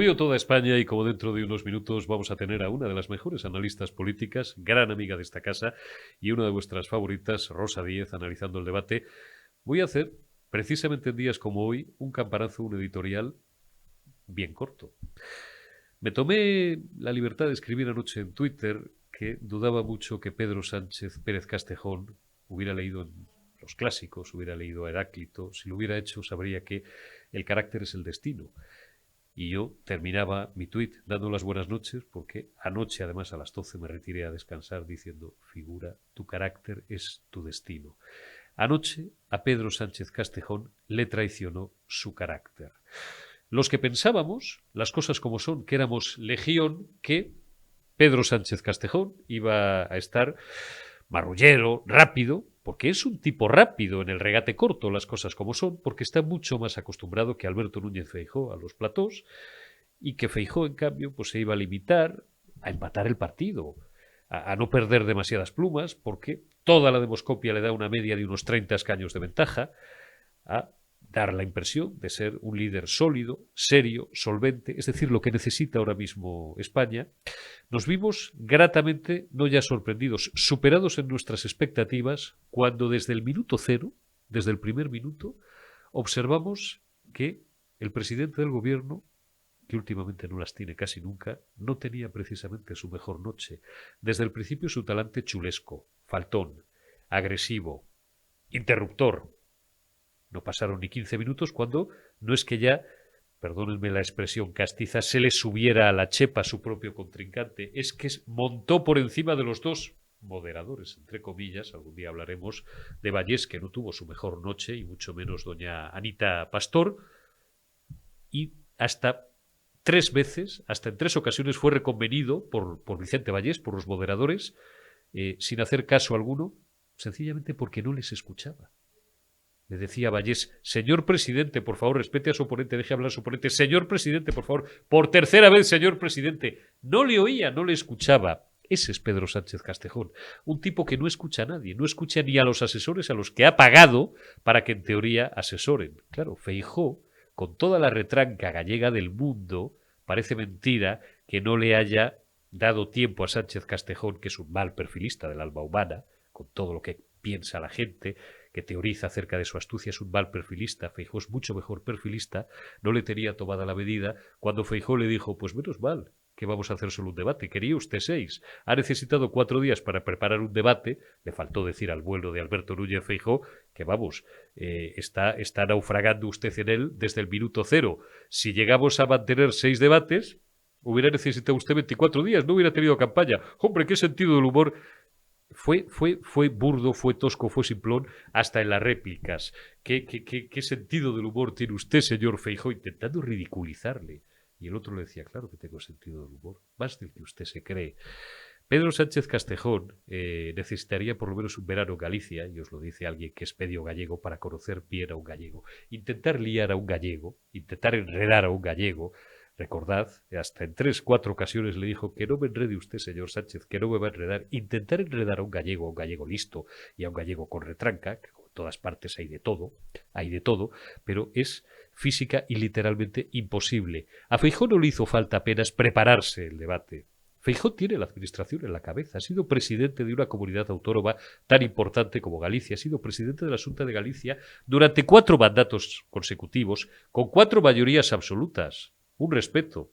río toda España y como dentro de unos minutos vamos a tener a una de las mejores analistas políticas, gran amiga de esta casa y una de vuestras favoritas, Rosa Díez, analizando el debate, voy a hacer, precisamente en días como hoy, un campanazo, un editorial bien corto. Me tomé la libertad de escribir anoche en Twitter que dudaba mucho que Pedro Sánchez Pérez Castejón hubiera leído en los clásicos, hubiera leído a Heráclito. Si lo hubiera hecho, sabría que el carácter es el destino. Y yo terminaba mi tuit dando las buenas noches porque anoche, además, a las 12 me retiré a descansar diciendo: figura, tu carácter es tu destino. Anoche a Pedro Sánchez Castejón le traicionó su carácter. Los que pensábamos, las cosas como son, que éramos legión, que Pedro Sánchez Castejón iba a estar marrullero, rápido, porque es un tipo rápido en el regate corto, las cosas como son, porque está mucho más acostumbrado que Alberto Núñez Feijóo a los platós, y que Feijóo, en cambio, pues se iba a limitar a empatar el partido, a no perder demasiadas plumas, porque toda la demoscopia le da una media de unos 30 escaños de ventaja, a dar la impresión de ser un líder sólido, serio, solvente, es decir, lo que necesita ahora mismo España. Nos vimos gratamente, no ya sorprendidos, superados en nuestras expectativas, cuando desde el minuto cero, desde el primer minuto, observamos que el presidente del gobierno, que últimamente no las tiene casi nunca, no tenía precisamente su mejor noche. Desde el principio su talante chulesco, faltón, agresivo, interruptor. No pasaron ni 15 minutos cuando no es que ya, perdónenme la expresión castiza, se le subiera a la chepa a su propio contrincante, es que montó por encima de los dos moderadores, entre comillas. Algún día hablaremos de Vallés, que no tuvo su mejor noche, y mucho menos doña Anita Pastor, y hasta 3 veces, hasta en 3 ocasiones fue reconvenido por Vicente Vallés, por los moderadores, sin hacer caso alguno, sencillamente porque no les escuchaba. Le decía Vallés: señor presidente, por favor, respete a su oponente, deje hablar a su oponente. Señor presidente, por favor, por tercera vez, señor presidente. No le oía, no le escuchaba. Ese es Pedro Sánchez Castejón, un tipo que no escucha a nadie, no escucha ni a los asesores a los que ha pagado para que en teoría asesoren. Claro, Feijóo, con toda la retranca gallega del mundo, parece mentira que no le haya dado tiempo a Sánchez Castejón, que es un mal perfilista del alma humana, con todo lo que piensa la gente, que teoriza acerca de su astucia, es un mal perfilista. Feijóo es mucho mejor perfilista, no le tenía tomada la medida cuando Feijóo le dijo: pues menos mal que vamos a hacer solo un debate, quería usted 6, ha necesitado 4 días para preparar un debate. Le faltó decir al vuelo de Alberto Núñez Feijóo que vamos, está naufragando usted en él desde el minuto cero. Si llegamos a mantener 6 debates, hubiera necesitado usted 24 días, no hubiera tenido campaña. Hombre, qué sentido del humor. Fue burdo, fue tosco, fue simplón, hasta en las réplicas. ¿Qué sentido del humor tiene usted, señor Feijóo? Intentando ridiculizarle. Y el otro le decía: claro que tengo sentido del humor, más del que usted se cree. Pedro Sánchez Castejón necesitaría por lo menos un verano en Galicia, y os lo dice alguien que es medio gallego, para conocer bien a un gallego. Intentar liar a un gallego, intentar enredar a un gallego. Recordad, hasta en 3, 4 ocasiones le dijo: que no me enrede usted, señor Sánchez, que no me va a enredar. Intentar enredar a un gallego listo y a un gallego con retranca, que en todas partes hay de todo, pero es física y literalmente imposible. A Feijóo no le hizo falta apenas prepararse el debate. Feijóo tiene la administración en la cabeza, ha sido presidente de una comunidad autónoma tan importante como Galicia, ha sido presidente de la Xunta de Galicia durante 4 mandatos consecutivos, con 4 mayorías absolutas. Un respeto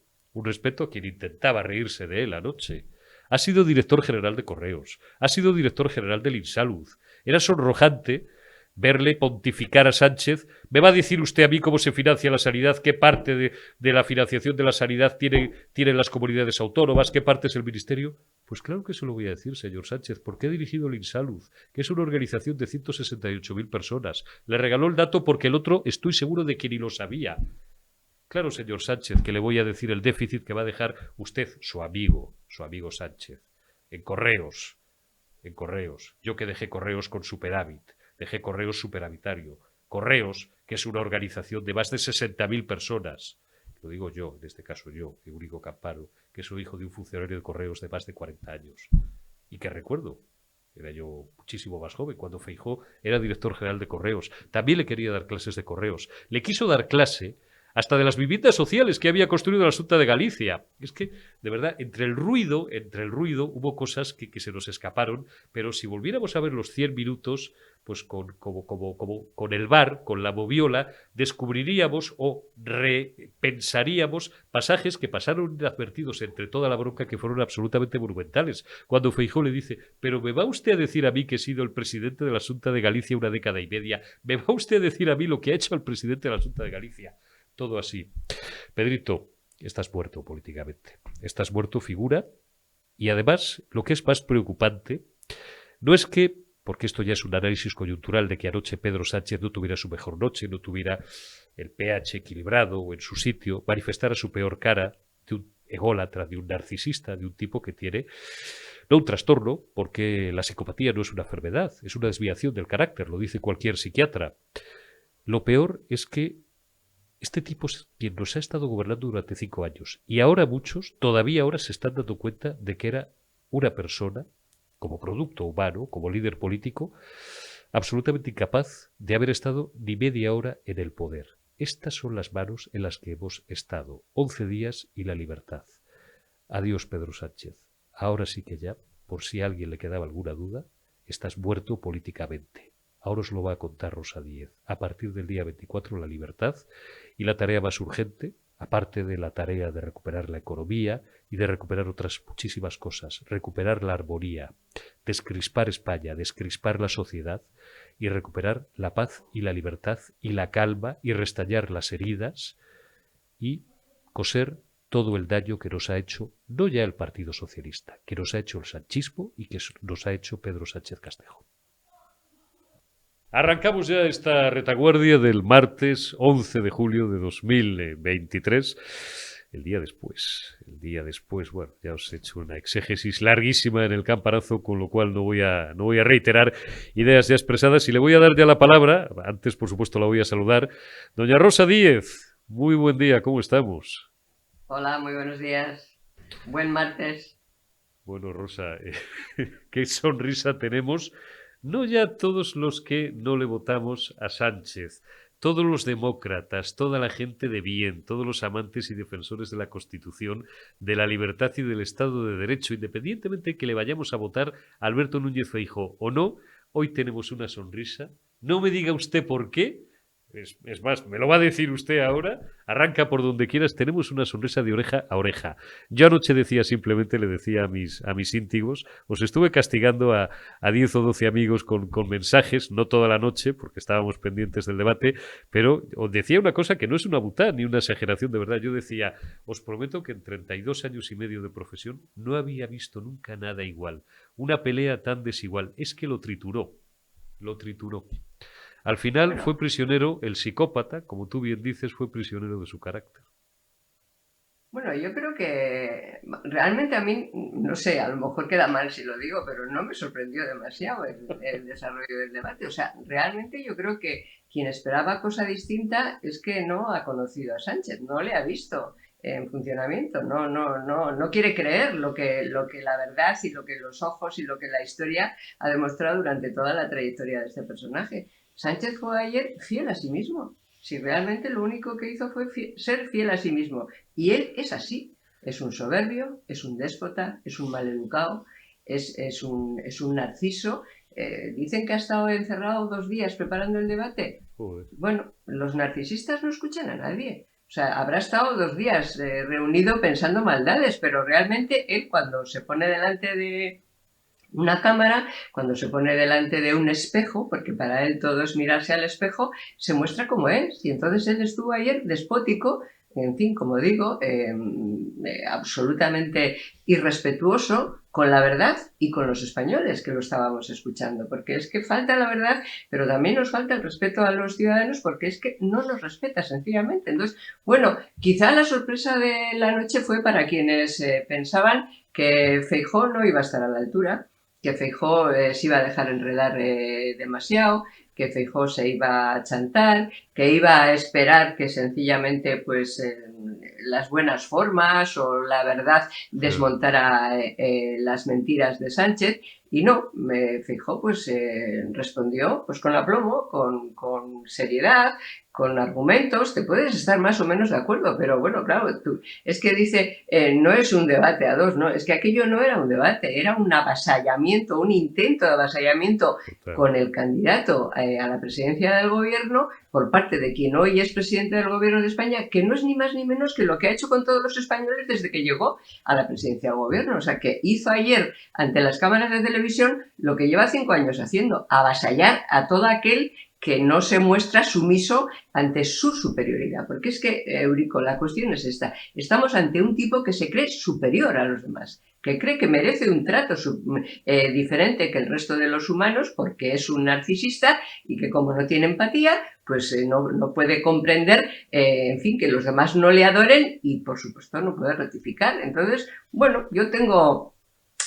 a quien intentaba reírse de él anoche. Ha sido director general de Correos, ha sido director general del Insalud. Era sonrojante verle pontificar a Sánchez. ¿Me va a decir usted a mí cómo se financia la sanidad? ¿Qué parte de la financiación de la sanidad tienen las comunidades autónomas? ¿Qué parte es el ministerio? Pues claro que se lo voy a decir, señor Sánchez, porque he dirigido el Insalud, que es una organización de 168.000 personas. Le regaló el dato porque el otro estoy seguro de que ni lo sabía. Claro, señor Sánchez, que le voy a decir el déficit que va a dejar usted, su amigo Sánchez, en Correos. Yo que dejé Correos con superávit, dejé Correos superavitario. Correos, que es una organización de más de 60.000 personas. Lo digo yo, en este caso yo, Eurico Camparo, que soy hijo de un funcionario de Correos de más de 40 años. Y que recuerdo, era yo muchísimo más joven, cuando Feijóo era director general de Correos. También le quería dar clases de Correos. Le quiso dar clase hasta de las viviendas sociales que había construido la Xunta de Galicia. Es que, de verdad, entre el ruido hubo cosas que se nos escaparon, pero si volviéramos a ver los 100 minutos, pues con el VAR, con la moviola, descubriríamos o repensaríamos pasajes que pasaron inadvertidos entre toda la bronca, que fueron absolutamente monumentales. Cuando Feijóo le dice: pero ¿me va usted a decir a mí que he sido el presidente de la Xunta de Galicia una década y media? ¿Me va usted a decir a mí lo que ha hecho el presidente de la Xunta de Galicia? Todo así. Pedrito, estás muerto políticamente. Estás muerto figura, y además, lo que es más preocupante no es que, porque esto ya es un análisis coyuntural, de que anoche Pedro Sánchez no tuviera su mejor noche, no tuviera el pH equilibrado o en su sitio, manifestara su peor cara de un ególatra, de un narcisista, de un tipo que tiene no un trastorno, porque la psicopatía no es una enfermedad, es una desviación del carácter, lo dice cualquier psiquiatra. Lo peor es que este tipo es quien nos ha estado gobernando durante 5 años, y ahora muchos, todavía ahora, se están dando cuenta de que era una persona, como producto humano, como líder político, absolutamente incapaz de haber estado ni media hora en el poder. Estas son las manos en las que hemos estado. 11 días y la libertad. Adiós, Pedro Sánchez. Ahora sí que ya, por si a alguien le quedaba alguna duda, estás muerto políticamente. Ahora os lo va a contar Rosa Díez. A partir del día 24, la libertad, y la tarea más urgente, aparte de la tarea de recuperar la economía y de recuperar otras muchísimas cosas, recuperar la armonía, descrispar España, descrispar la sociedad y recuperar la paz y la libertad y la calma y restallar las heridas y coser todo el daño que nos ha hecho no ya el Partido Socialista, que nos ha hecho el sanchismo y que nos ha hecho Pedro Sánchez Castejo. Arrancamos ya esta retaguardia del martes 11 de julio de 2023, el día después, bueno, ya os he hecho una exégesis larguísima en el campanazo, con lo cual no voy a reiterar ideas ya expresadas, y le voy a dar ya la palabra. Antes, por supuesto, la voy a saludar. Doña Rosa Díez, muy buen día, ¿cómo estamos? Hola, muy buenos días. Buen martes. Bueno, Rosa, qué sonrisa tenemos. No ya todos los que no le votamos a Sánchez, todos los demócratas, toda la gente de bien, todos los amantes y defensores de la Constitución, de la libertad y del Estado de Derecho, independientemente de que le vayamos a votar a Alberto Núñez Feijóo o no, hoy tenemos una sonrisa. No me diga usted por qué. Es más, me lo va a decir usted ahora. Arranca por donde quieras. Tenemos una sonrisa de oreja a oreja. Yo anoche decía, simplemente le decía a mis íntigos, os estuve castigando a 10 o 12 amigos con mensajes, no toda la noche, porque estábamos pendientes del debate, pero os decía una cosa que no es una butá ni una exageración, de verdad. Yo decía, os prometo que en 32 años y medio de profesión no había visto nunca nada igual. Una pelea tan desigual. Es que lo trituró. Lo trituró. Al final fue prisionero, el psicópata, como tú bien dices, fue prisionero de su carácter. Bueno, yo creo que realmente a mí, no sé, a lo mejor queda mal si lo digo, pero no me sorprendió demasiado el desarrollo del debate. O sea, realmente yo creo que quien esperaba cosa distinta es que no ha conocido a Sánchez, no le ha visto en funcionamiento, no quiere creer lo que la verdad y lo que los ojos y lo que la historia ha demostrado durante toda la trayectoria de este personaje. Sánchez fue ayer fiel a sí mismo. Si realmente lo único que hizo fue ser fiel a sí mismo. Y él es así. Es un soberbio, es un déspota, es un maleducado, es un narciso. Dicen que ha estado encerrado 2 días preparando el debate. Joder. Bueno, los narcisistas no escuchan a nadie. O sea, habrá estado 2 días reunido pensando maldades, pero realmente él, cuando se pone delante de una cámara, cuando se pone delante de un espejo, porque para él todo es mirarse al espejo, se muestra como es. Y entonces él estuvo ayer despótico, en fin, como digo, absolutamente irrespetuoso con la verdad y con los españoles que lo estábamos escuchando, porque es que falta la verdad, pero también nos falta el respeto a los ciudadanos, porque es que no nos respeta sencillamente. Entonces, bueno, quizá la sorpresa de la noche fue para quienes pensaban que Feijóo no iba a estar a la altura, que Feijóo se iba a dejar enredar demasiado, que Feijóo se iba a chantar, que iba a esperar que sencillamente pues las buenas formas o la verdad desmontara las mentiras de Sánchez. Y no, Feijóo pues respondió pues con aplomo, con seriedad, con argumentos. Te puedes estar más o menos de acuerdo, pero bueno, claro, es que dice, no es un debate a dos, no, es que aquello no era un debate, era un avasallamiento, un intento de avasallamiento Total. con el candidato a la presidencia del gobierno por parte de quien hoy es presidente del gobierno de España, que no es ni más ni menos que lo que ha hecho con todos los españoles desde que llegó a la presidencia del gobierno. O sea, que hizo ayer ante las cámaras de televisión lo que lleva 5 años haciendo, avasallar a todo aquel que no se muestra sumiso ante su superioridad. Porque es que, Eurico, la cuestión es esta. Estamos ante un tipo que se cree superior a los demás, que cree que merece un trato diferente que el resto de los humanos porque es un narcisista y que como no tiene empatía, pues no puede comprender, en fin, que los demás no le adoren y, por supuesto, no puede rectificar. Entonces, bueno, yo tengo...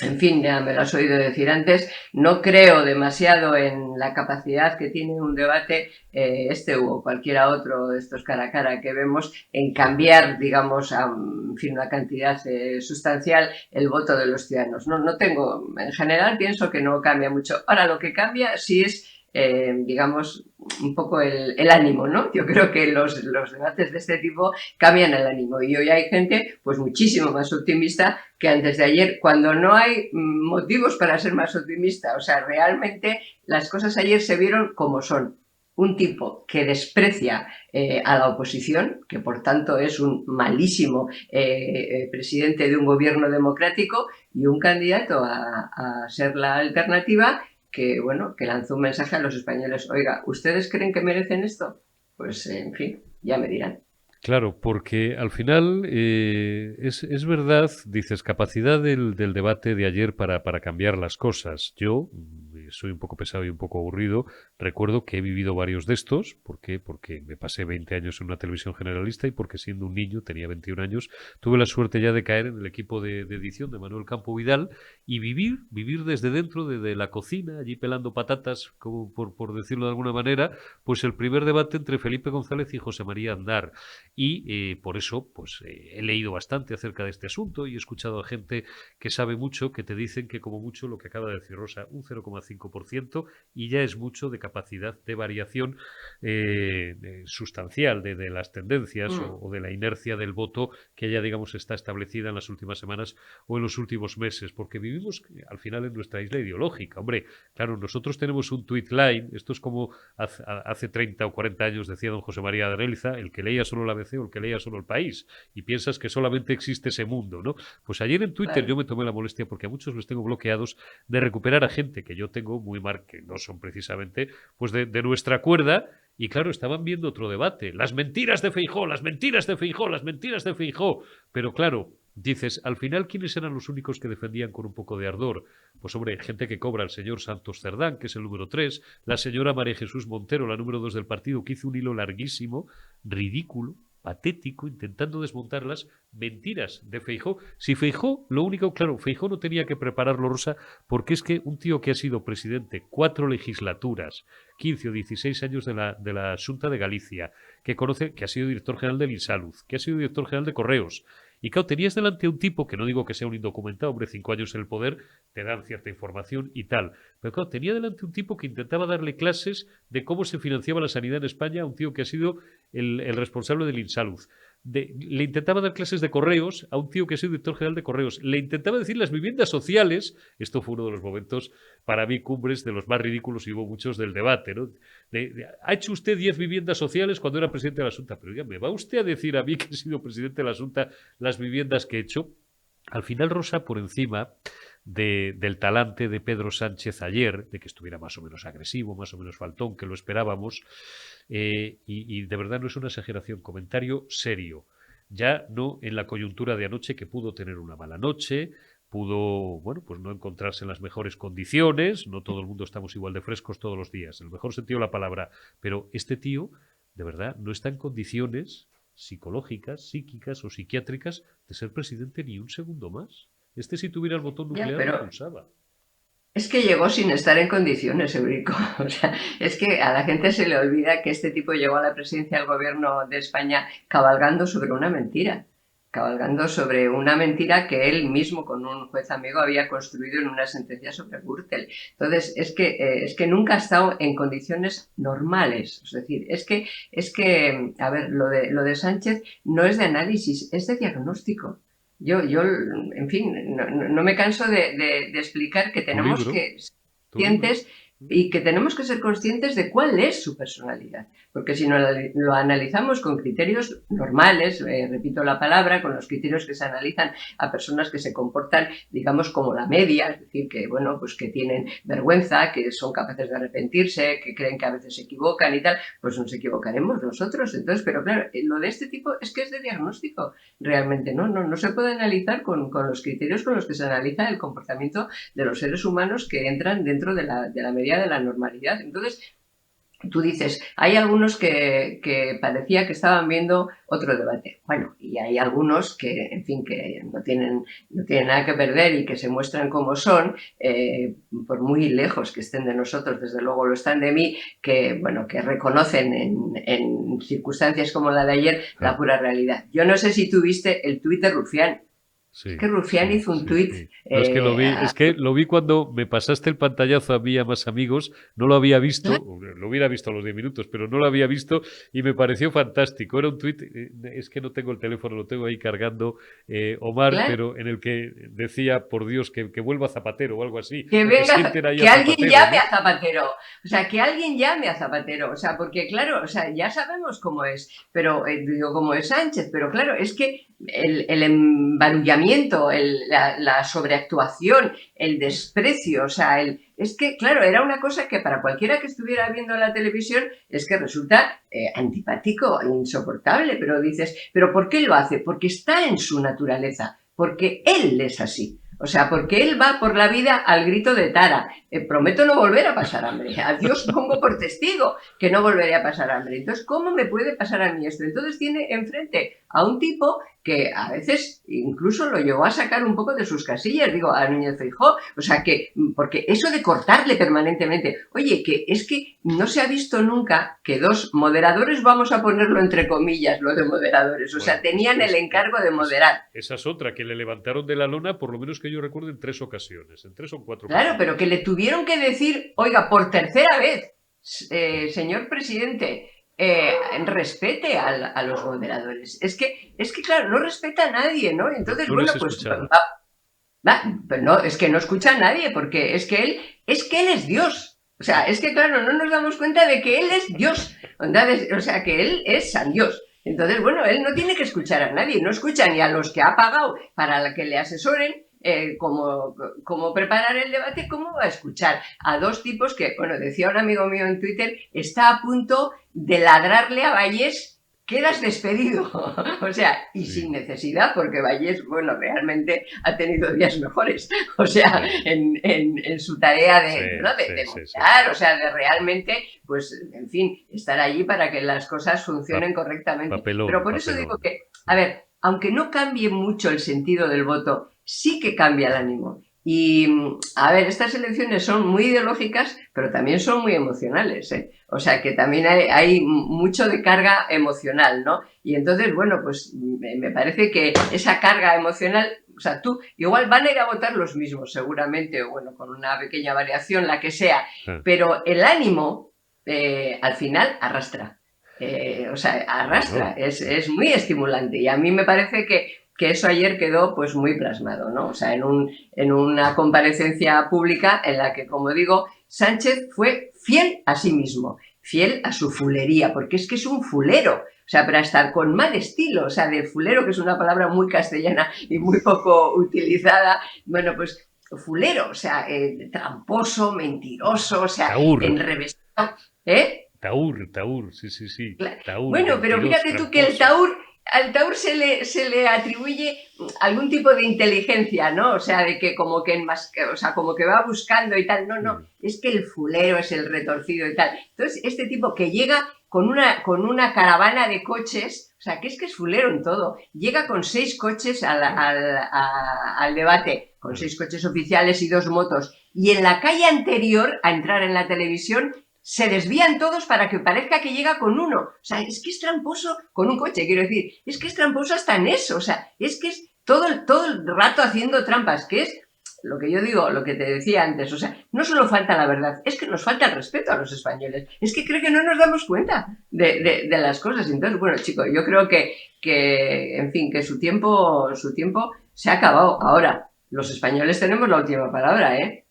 En fin, ya me lo has oído decir antes, no creo demasiado en la capacidad que tiene un debate, este o cualquiera otro de estos cara a cara que vemos, en cambiar, digamos, a en fin, una cantidad sustancial el voto de los ciudadanos. No tengo, en general pienso que no cambia mucho. Ahora, lo que cambia sí es, digamos, un poco el ánimo, ¿no? Yo creo que los debates de este tipo cambian el ánimo y hoy hay gente pues muchísimo más optimista que antes de ayer, cuando no hay motivos para ser más optimista. O sea, realmente las cosas ayer se vieron como son. Un tipo que desprecia a la oposición, que por tanto es un malísimo presidente de un gobierno democrático, y un candidato a ser la alternativa que, bueno, que lanzó un mensaje a los españoles. Oiga, ¿ustedes creen que merecen esto? Pues, en fin, ya me dirán. Claro, porque al final es verdad, dices, capacidad del debate de ayer para cambiar las cosas. Yo soy un poco pesado y un poco aburrido. Recuerdo que he vivido varios de estos. ¿Por qué? Porque me pasé 20 años en una televisión generalista y porque siendo un niño, tenía 21 años, tuve la suerte ya de caer en el equipo de edición de Manuel Campo Vidal y vivir desde dentro, desde la cocina, allí pelando patatas, como por decirlo de alguna manera, pues el primer debate entre Felipe González y José María Aznar. Y por eso pues he leído bastante acerca de este asunto y he escuchado a gente que sabe mucho, que te dicen que como mucho lo que acaba de decir Rosa, un 0,5% y ya es mucho de capacidad de variación sustancial de las tendencias o de la inercia del voto que ya digamos está establecida en las últimas semanas o en los últimos meses, porque vivimos al final en nuestra isla ideológica. Hombre, claro, nosotros tenemos un tweet line, esto es como hace 30 o 40 años decía don José María de Areliza, el que leía solo la ABC o el que leía solo el país, y piensas que solamente existe ese mundo, ¿no? Pues ayer en Twitter yo Claro. me tomé la molestia, porque a muchos los tengo bloqueados, de recuperar a gente que yo tengo muy que no son precisamente pues de nuestra cuerda, y claro, estaban viendo otro debate, las mentiras de Feijóo, las mentiras de Feijóo, las mentiras de Feijóo, pero claro, dices, al final, ¿quiénes eran los únicos que defendían con un poco de ardor? Pues hombre, gente que cobra el señor Santos Cerdán, que es el número 3, la señora María Jesús Montero, la número 2 del partido, que hizo un hilo larguísimo, ridículo, patético, intentando desmontar las mentiras de Feijóo. Si Feijóo, lo único, claro, Feijóo no tenía que prepararlo, Rosa, porque es que un tío que ha sido presidente 4 legislaturas, 15 o 16 años de la Xunta de Galicia, que conoce, que ha sido director general del Insalud, que ha sido director general de Correos, y claro, tenías delante a un tipo, que no digo que sea un indocumentado, hombre, 5 años en el poder, te dan cierta información y tal. Pero claro, tenía delante un tipo que intentaba darle clases de cómo se financiaba la sanidad en España a un tío que ha sido el responsable del Insalud. Le intentaba dar clases de correos a un tío que ha sido director general de correos. Le intentaba decir las viviendas sociales. Esto fue uno de los momentos, para mí, cumbres de los más ridículos, y hubo muchos del debate, ¿no? ¿Ha hecho usted 10 viviendas sociales cuando era presidente de la Junta? Pero oiga, ¿me va usted a decir a mí, que he sido presidente de la Junta, las viviendas que he hecho? Al final, Rosa, por encima del talante de Pedro Sánchez ayer, de que estuviera más o menos agresivo, más o menos faltón, que lo esperábamos, y de verdad no es una exageración, comentario serio. Ya no en la coyuntura de anoche, que pudo tener una mala noche, pudo, bueno, pues no encontrarse en las mejores condiciones, no todo el mundo estamos igual de frescos todos los días, en el mejor sentido de la palabra, pero este tío, de verdad, no está en condiciones psicológicas, psíquicas o psiquiátricas de ser presidente ni un segundo más. Este, si tuviera el botón Ya, nuclear, lo pero pulsaba. es que llegó sin estar en condiciones, Eurico. O sea, es que a la gente se le olvida que este tipo llegó a la presidencia del gobierno de España cabalgando sobre una mentira. cabalgando sobre una mentira que él mismo con un juez amigo había construido en una sentencia sobre Gürtel. Entonces, es que nunca ha estado en condiciones normales. Es decir, es que a ver, lo de Sánchez no es de análisis, es de diagnóstico. Yo en fin, no me canso de explicar que Tu tenemos libro, que ser tu libro. conscientes y que tenemos que ser conscientes de cuál es su personalidad. Porque si no lo analizamos con criterios normales, repito la palabra, con los criterios que se analizan a personas que se comportan, digamos, como la media, es decir, que, bueno, pues que tienen vergüenza, que son capaces de arrepentirse, que creen que a veces se equivocan y tal, pues nos equivocaremos nosotros. Entonces, pero claro, lo de este tipo es que es de diagnóstico, realmente, no se puede analizar con los criterios con los que se analiza el comportamiento de los seres humanos que entran dentro de la medida de la normalidad. Entonces, tú dices, hay algunos que parecía que estaban viendo otro debate. Bueno, y hay algunos que, en fin, que no tienen nada que perder y que se muestran como son, por muy lejos que estén de nosotros, desde luego lo están de mí, que, bueno, que reconocen en circunstancias como la de ayer la pura realidad. Yo no sé si tú viste el tuit de Rufián. Es Sí, que Rufián hizo un tuit. sí. No, es que lo vi cuando me pasaste el pantallazo a mí y a más amigos, no lo había visto, lo hubiera visto a los 10 minutos, pero no lo había visto y me pareció fantástico. Era un tuit, es que no tengo el teléfono, lo tengo ahí cargando, Omar, Claro, pero en el que decía, por Dios, que vuelva Zapatero o algo así, que o que venga, sienten ahí a que alguien Zapatero, llame ¿no? a Zapatero. O sea, que alguien llame a Zapatero. O sea, porque claro, o sea, ya sabemos cómo es, pero digo, cómo es Sánchez, pero claro, es que el embarullamiento, la sobreactuación, el desprecio, o sea, es que, claro, era una cosa que para cualquiera que estuviera viendo la televisión es que resulta antipático, insoportable, pero dices, ¿pero por qué lo hace? Porque está en su naturaleza, porque él es así. O sea, porque él va por la vida al grito de Tara. Prometo no volver a pasar hambre. A Dios pongo por testigo que no volveré a pasar hambre. Entonces, ¿cómo me puede pasar a mí esto? Entonces tiene enfrente a un tipo que a veces incluso lo llevó a sacar un poco de sus casillas, digo, a Núñez Feijóo, o sea que, porque eso de cortarle permanentemente, oye, que es que no se ha visto nunca que dos moderadores, vamos a ponerlo entre comillas, lo de moderadores, o sea, Bueno, tenían el encargo de moderar. esa es otra, que le levantaron de la lona, por lo menos que yo recuerdo, en 3 ocasiones, en 3 o 4 Claro, pero ocasiones. que le tuvieron que decir, oiga, por tercera vez, señor presidente, respete a los moderadores. Es que, claro, no respeta a nadie, ¿no? No, Entonces, no bueno, les pues escuchaba. pero no, es que no escucha a nadie, porque es que él es Dios. O sea, es que, claro, no nos damos cuenta de que él es Dios. O sea, que él es San Dios. Entonces, bueno, él no tiene que escuchar a nadie, no escucha ni a los que ha pagado para que le asesoren cómo preparar el debate, cómo va a escuchar a dos tipos que, bueno, decía un amigo mío en Twitter, está a punto de ladrarle a Vallés, quedas despedido. O sea, y sin Sí, necesidad, porque Vallés, bueno, realmente ha tenido días mejores. O sea, sí, en su tarea sí, ¿no? sí, de sí, sí, sí. moderar, o sea, de realmente, pues, en fin, estar allí para que las cosas funcionen Pa- correctamente. Pero papelón, por eso digo papelón. que, a ver, aunque no cambie mucho el sentido del voto, sí que cambia el ánimo. Y, a ver, estas elecciones son muy ideológicas, pero también son muy emocionales, ¿eh? O sea, que también hay mucho de carga emocional, ¿no? Y entonces, bueno, pues me parece que esa carga emocional, o sea, tú, igual van a ir a votar los mismos, seguramente, o bueno, con una pequeña variación, la que sea, Ah, pero el ánimo, al final, arrastra. O sea, arrastra, bueno, es muy estimulante y a mí me parece que eso ayer quedó pues muy plasmado, ¿no? O sea, en una comparecencia pública en la que, como digo, Sánchez fue fiel a sí mismo, fiel a su fulería, porque es que es un fulero, o sea, para estar con mal estilo, o sea, de fulero, que es una palabra muy castellana y muy poco utilizada, bueno, pues fulero, o sea, tramposo, mentiroso, o sea, Taur, enrevesado, ¿eh? Taur, sí, sí, sí. Taur, Bueno, pero mentiroso, fíjate tú que tramposo. al Taur se le atribuye algún tipo de inteligencia, ¿no? O sea, de que como que o sea, como que va buscando y tal. No, no, Mm, es que el fulero es el retorcido y tal. Entonces, este tipo que llega con una caravana de coches, o sea, que es fulero en todo, llega con 6 coches al debate, con 6 coches oficiales y 2 motos. Y en la calle anterior a entrar en la televisión se desvían todos para que parezca que llega con uno. O sea, es que es tramposo con un coche, quiero decir. Es que es tramposo hasta en eso. O sea, es que es todo el rato haciendo trampas, que es lo que yo digo, lo que te decía antes. O sea, no solo falta la verdad, es que nos falta el respeto a los españoles. Es que creo que no nos damos cuenta de las cosas. Entonces, bueno, chicos, yo creo que en fin, que su tiempo se ha acabado. Ahora, los españoles tenemos la última palabra, ¿eh?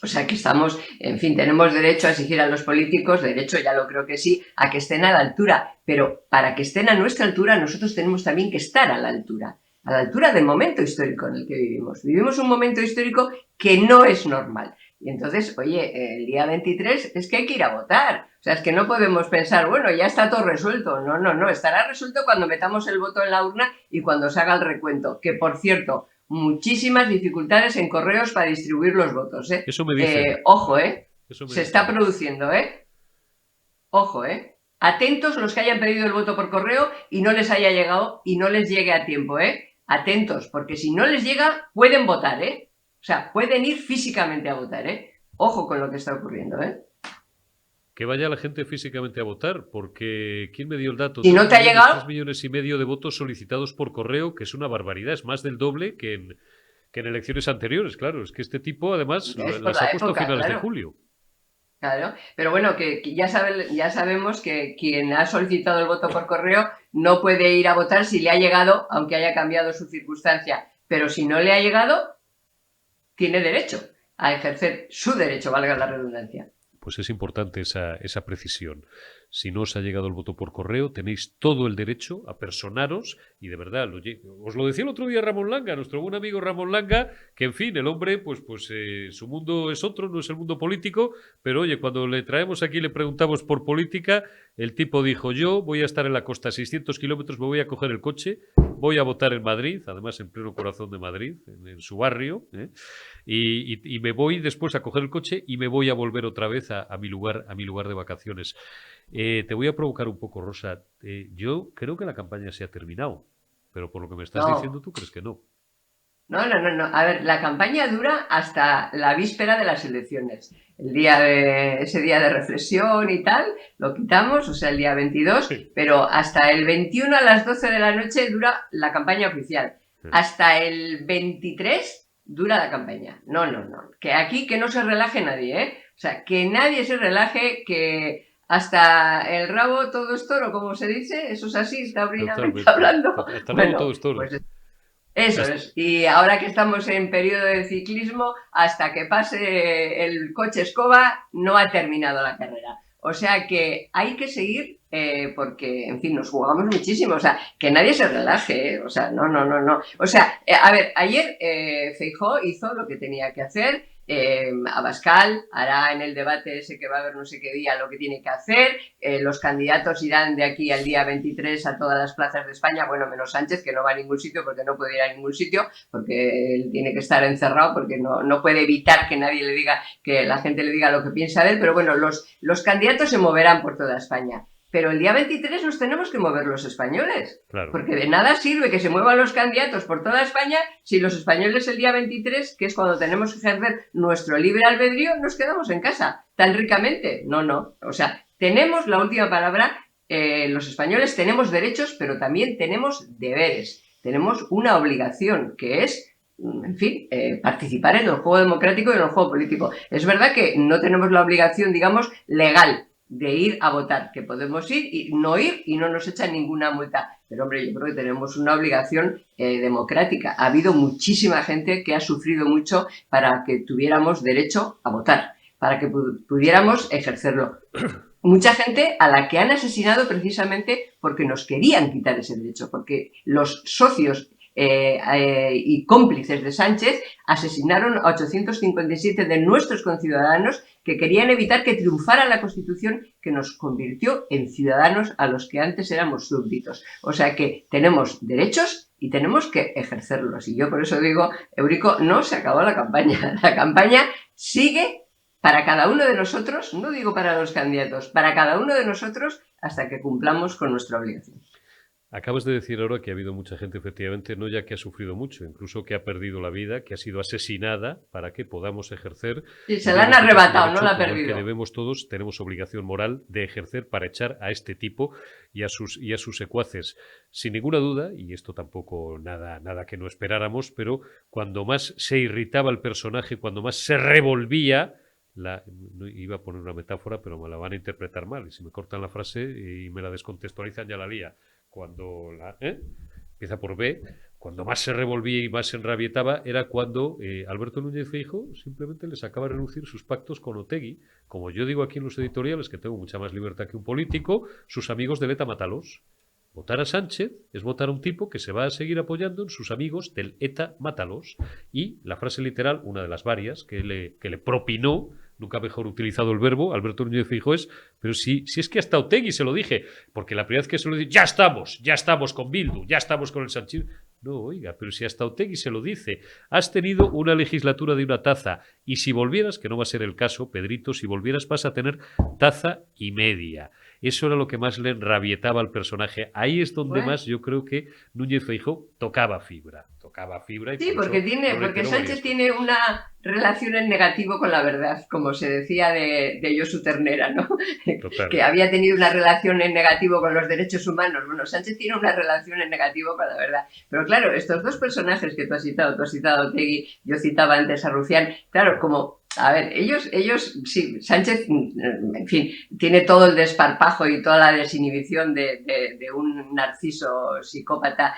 O sea que estamos, en fin, tenemos derecho a exigir a los políticos, derecho, ya lo creo que sí, a que estén a la altura, pero para que estén a nuestra altura nosotros tenemos también que estar a la altura del momento histórico en el que vivimos. Vivimos un momento histórico que no es normal. Y entonces, oye, el día 23 es que hay que ir a votar. O sea, es que no podemos pensar, bueno, ya está todo resuelto. No, no, no, estará resuelto cuando metamos el voto en la urna y cuando se haga el recuento. Que, por cierto, muchísimas dificultades en correos para distribuir los votos, ¿eh? Eso me dice. Ojo, Eso me se dice. está produciendo, ¿eh? Ojo, ¿eh? Atentos los que hayan pedido el voto por correo y no les haya llegado y no les llegue a tiempo, ¿eh? Atentos, porque si no les llega, pueden votar, ¿eh? O sea, pueden ir físicamente a votar, ¿eh? Ojo con lo que está ocurriendo, ¿eh? Que vaya la gente físicamente a votar, porque ¿quién me dio el dato? Si no te ha llegado... 3,5 millones de votos solicitados por correo, que es una barbaridad, es más del doble que en elecciones anteriores, claro. Es que este tipo, además, las ha puesto a finales de julio. Claro, pero bueno, que ya sabemos que quien ha solicitado el voto por correo no puede ir a votar si le ha llegado, aunque haya cambiado su circunstancia. Pero si no le ha llegado, tiene derecho a ejercer su derecho, valga la redundancia. Pues es importante esa precisión. Si no os ha llegado el voto por correo, tenéis todo el derecho a personaros y de verdad, os lo decía el otro día Ramón Langa, nuestro buen amigo Ramón Langa, que en fin, el hombre, pues su mundo es otro, no es el mundo político, pero oye, cuando le traemos aquí y le preguntamos por política, el tipo dijo, yo voy a estar en la costa a 600 kilómetros, me voy a coger el coche, voy a votar en Madrid, además en pleno corazón de Madrid, en su barrio, y me voy después a coger el coche y me voy a volver otra vez a mi lugar de vacaciones. Te voy a provocar un poco, Rosa. Yo creo que la campaña se ha terminado, pero por lo que me estás diciendo, ¿tú crees que no? No. A ver, la campaña dura hasta la víspera de las elecciones. Ese día de reflexión y tal, lo quitamos, o sea, el día 22, sí. Pero hasta el 21 a las 12 de la noche dura la campaña oficial. Sí. Hasta el 23 dura la campaña. No. Que aquí que no se relaje nadie, ¿eh? O sea, que nadie se relaje, que... Hasta el rabo todo es toro, como se dice, eso es así, taurinámente hablando. Hasta el rabo todo es toro. Pues eso es. Y ahora que estamos en periodo de ciclismo, hasta que pase el coche escoba, no ha terminado la carrera. O sea que hay que seguir porque, en fin, nos jugamos muchísimo. O sea, que nadie se relaje. O sea, no. O sea, a ver, ayer Feijóo hizo lo que tenía que hacer. Abascal hará en el debate ese que va a haber no sé qué día lo que tiene que hacer, los candidatos irán de aquí al día 23 a todas las plazas de España, bueno, menos Sánchez, que no va a ningún sitio porque no puede ir a ningún sitio, porque él tiene que estar encerrado, porque no puede evitar que nadie le diga, que la gente le diga lo que piensa de él, pero bueno, los candidatos se moverán por toda España. Pero el día 23 nos tenemos que mover los españoles, claro. Porque de nada sirve que se muevan los candidatos por toda España si los españoles el día 23, que es cuando tenemos que ejercer nuestro libre albedrío, nos quedamos en casa tan ricamente. No. O sea, tenemos la última palabra, los españoles tenemos derechos, pero también tenemos deberes. Tenemos una obligación, que es, en fin, participar en el juego democrático y en el juego político. Es verdad que no tenemos la obligación, digamos, legal, de ir a votar, que podemos ir y no nos echan ninguna multa. Pero, hombre, yo creo que tenemos una obligación democrática. Ha habido muchísima gente que ha sufrido mucho para que tuviéramos derecho a votar, para que pudiéramos ejercerlo. Mucha gente a la que han asesinado precisamente porque nos querían quitar ese derecho, porque los socios y cómplices de Sánchez asesinaron a 857 de nuestros conciudadanos que querían evitar que triunfara la Constitución que nos convirtió en ciudadanos a los que antes éramos súbditos. O sea que tenemos derechos y tenemos que ejercerlos. Y yo por eso digo, Eurico, no se acabó la campaña. La campaña sigue para cada uno de nosotros, no digo para los candidatos, para cada uno de nosotros hasta que cumplamos con nuestra obligación. Acabas de decir ahora que ha habido mucha gente, efectivamente, no ya que ha sufrido mucho, incluso que ha perdido la vida, que ha sido asesinada para que podamos ejercer. Sí, se la han arrebatado, no la ha que perdido. debemos todos, tenemos obligación moral de ejercer para echar a este tipo y a sus secuaces. Sin ninguna duda, y esto tampoco nada que no esperáramos, pero cuando más se irritaba el personaje, cuando más se revolvía, no iba a poner una metáfora, pero me la van a interpretar mal. Y si me cortan la frase y me la descontextualizan, ya la lía. Cuando empieza por B, cuando más se revolvía y más se enrabietaba, era cuando Alberto Núñez Feijóo simplemente le sacaba a relucir sus pactos con Otegi. Como yo digo aquí en los editoriales, que tengo mucha más libertad que un político, sus amigos del ETA Mátalos. Votar a Sánchez es votar a un tipo que se va a seguir apoyando en sus amigos del ETA Mátalos. Y la frase literal, una de las varias que le propinó, nunca mejor utilizado el verbo, Alberto Núñez Feijóo es, pero si es que hasta Otegi se lo dije, porque la primera vez que se lo dije, ya estamos con Bildu, ya estamos con el Sánchez. No, oiga, pero si hasta Otegi se lo dice, has tenido una legislatura de una taza, y si volvieras, que no va a ser el caso, Pedrito, si volvieras vas a tener taza y media. Eso era lo que más le enrabietaba al personaje. Ahí es donde más yo creo que Núñez Feijóo tocaba fibra. Y sí, porque Sánchez tiene una relación en negativo con la verdad, como se decía de Josu Ternera, ¿no? Que había tenido una relación en negativo con los derechos humanos. Bueno, Sánchez tiene una relación en negativo con la verdad. Pero claro, estos dos personajes que tú has citado a Otegi, yo citaba antes a Rufián, claro, como... A ver, ellos, sí, Sánchez, en fin, tiene todo el desparpajo y toda la desinhibición de un narciso psicópata,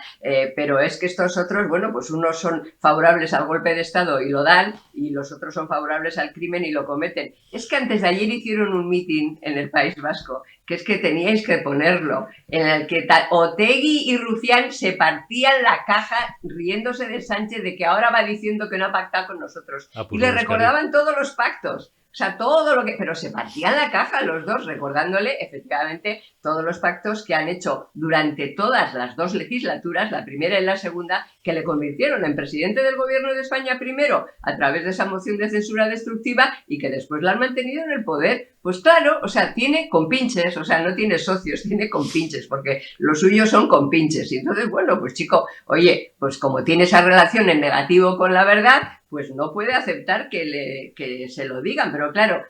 pero es que estos otros, bueno, pues unos son favorables al golpe de Estado y lo dan, y los otros son favorables al crimen y lo cometen. Es que antes de ayer hicieron un mitin en el País Vasco, que es que teníais que ponerlo, en el que Otegi y Rufián se partían la caja riéndose de Sánchez de que ahora va diciendo que no ha pactado con nosotros. Y le recordaban todos los pactos, o sea, todo lo que... Pero se partían la caja los dos, recordándole efectivamente todos los pactos que han hecho durante todas las dos legislaturas, la primera y la segunda, que le convirtieron en presidente del gobierno de España primero a través de esa moción de censura destructiva y que después la han mantenido en el poder. Pues claro, o sea, tiene compinches, o sea, no tiene socios, tiene compinches, porque los suyos son compinches. Y entonces, bueno, pues chico, oye, pues como tiene esa relación en negativo con la verdad, pues no puede aceptar que se lo digan. Pero claro,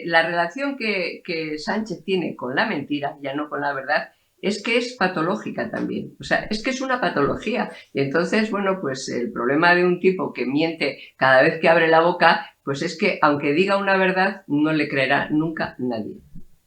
la relación que Sánchez tiene con la mentira, ya no con la verdad, es que es patológica también. O sea, es que es una patología. Y entonces, bueno, pues el problema de un tipo que miente cada vez que abre la boca, pues es que aunque diga una verdad, no le creerá nunca nadie.